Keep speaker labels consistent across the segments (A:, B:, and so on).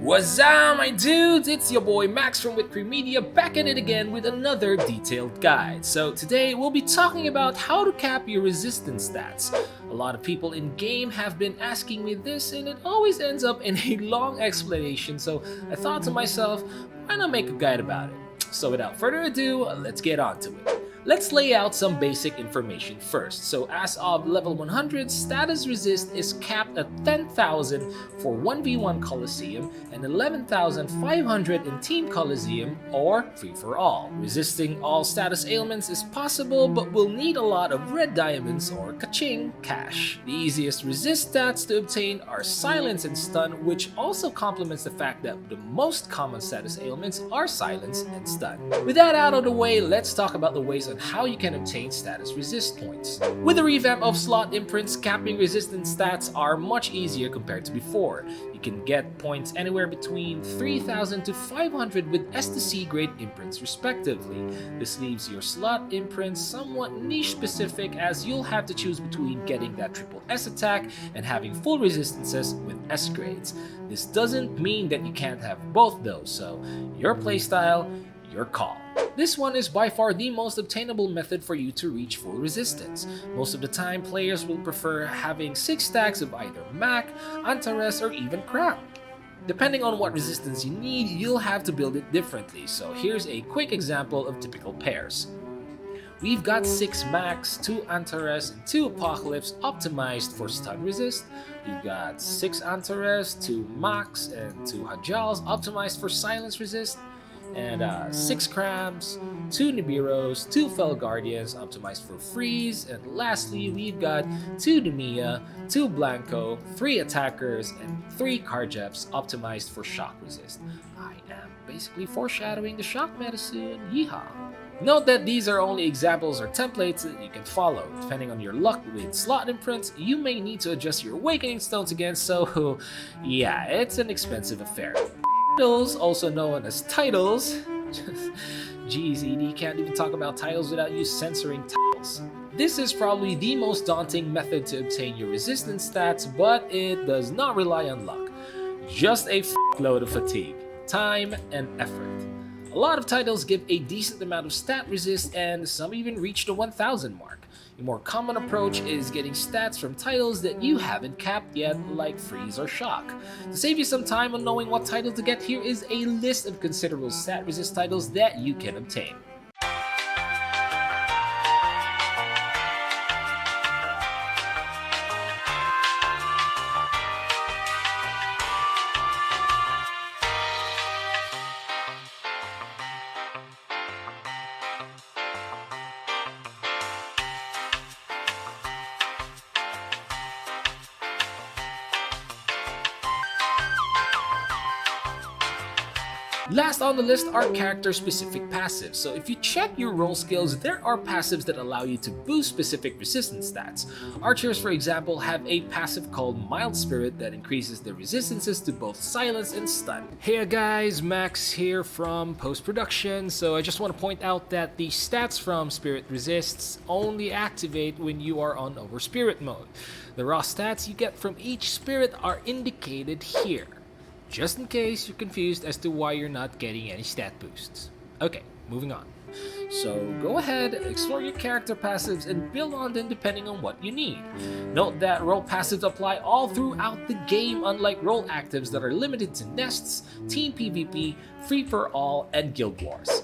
A: Wazaaaaa, my dudes! It's your boy Max from Whitcream Media back at it again with another detailed guide. So today we'll be talking about how to cap your resistance stats. A lot of people in game have been asking me this and it always ends up in a long explanation, so I thought to myself, why not make a guide about it? So without further ado, let's get on to it. Let's lay out some basic information first. So as of level 100, status resist is capped at 10,000 for 1v1 Coliseum and 11,500 in Team Coliseum or free-for-all. Resisting all status ailments is possible but will need a lot of red diamonds or kaching cash. The easiest resist stats to obtain are silence and stun, which also complements the fact that the most common status ailments are silence and stun. With that out of the way, let's talk about the ways on how you can obtain status resist points. With the revamp of slot imprints, capping resistance stats are much easier compared to before. You can get points anywhere between 3,000 to 500 with S to C grade imprints respectively. This leaves your slot imprints somewhat niche specific, as you'll have to choose between getting that triple S attack and having full resistances with S grades. This doesn't mean that you can't have both though, so your playstyle, your call. This one is by far the most obtainable method for you to reach full resistance. Most of the time, players will prefer having 6 stacks of either Mac, Antares, or even Crap. Depending on what resistance you need, you'll have to build it differently, so here's a quick example of typical pairs. We've got 6 Max, 2 Antares, and 2 Apocalypse optimized for stun resist. We've got 6 Antares, 2 Max, and 2 Hajals optimized for silence resist. And 6 Crabs, 2 Nibiros, 2 Fell Guardians optimized for freeze, and lastly we've got 2 Demia, 2 Blanco, 3 Attackers, and 3 Carjeps optimized for shock resist. I am basically foreshadowing the shock medicine, yeehaw! Note that these are only examples or templates that you can follow. Depending on your luck with slot imprints, you may need to adjust your awakening stones again, so yeah, it's an expensive affair. Titles, also known as titles. Jeez, ED can't even talk about titles without you censoring titles. This is probably the most daunting method to obtain your resistance stats, but it does not rely on luck. Just a load of fatigue, time, and effort. A lot of titles give a decent amount of stat resist, and some even reach the 1000 mark. A more common approach is getting stats from titles that you haven't capped yet, like freeze or shock. To save you some time on knowing what title to get, here is a list of considerable stat resist titles that you can obtain. Last on the list are character-specific passives. So if you check your role skills, there are passives that allow you to boost specific resistance stats. Archers, for example, have a passive called Mild Spirit that increases their resistances to both silence and stun. Hey guys, Max here from post-production. So I just want to point out that the stats from Spirit Resists only activate when you are on Over Spirit mode. The raw stats you get from each spirit are indicated here, just in case you're confused as to why you're not getting any stat boosts. Okay, moving on. So go ahead, explore your character passives and build on them depending on what you need. Note that role passives apply all throughout the game, unlike role actives that are limited to nests, team PvP, free-for-all, and guild wars.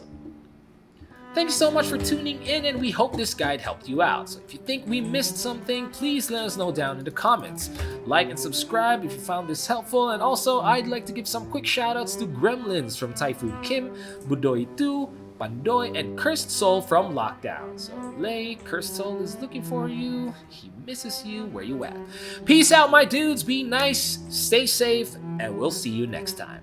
A: Thank you so much for tuning in, and we hope this guide helped you out. So if you think we missed something, please let us know down in the comments. Like and subscribe if you found this helpful, and also I'd like to give some quick shoutouts to Gremlins from Typhoon Kim, Budoy 2, Pandoy, and Cursed Soul from Lockdown. So Lay, Cursed Soul is looking for you, he misses you, where you at? Peace out my dudes, be nice, stay safe, and we'll see you next time.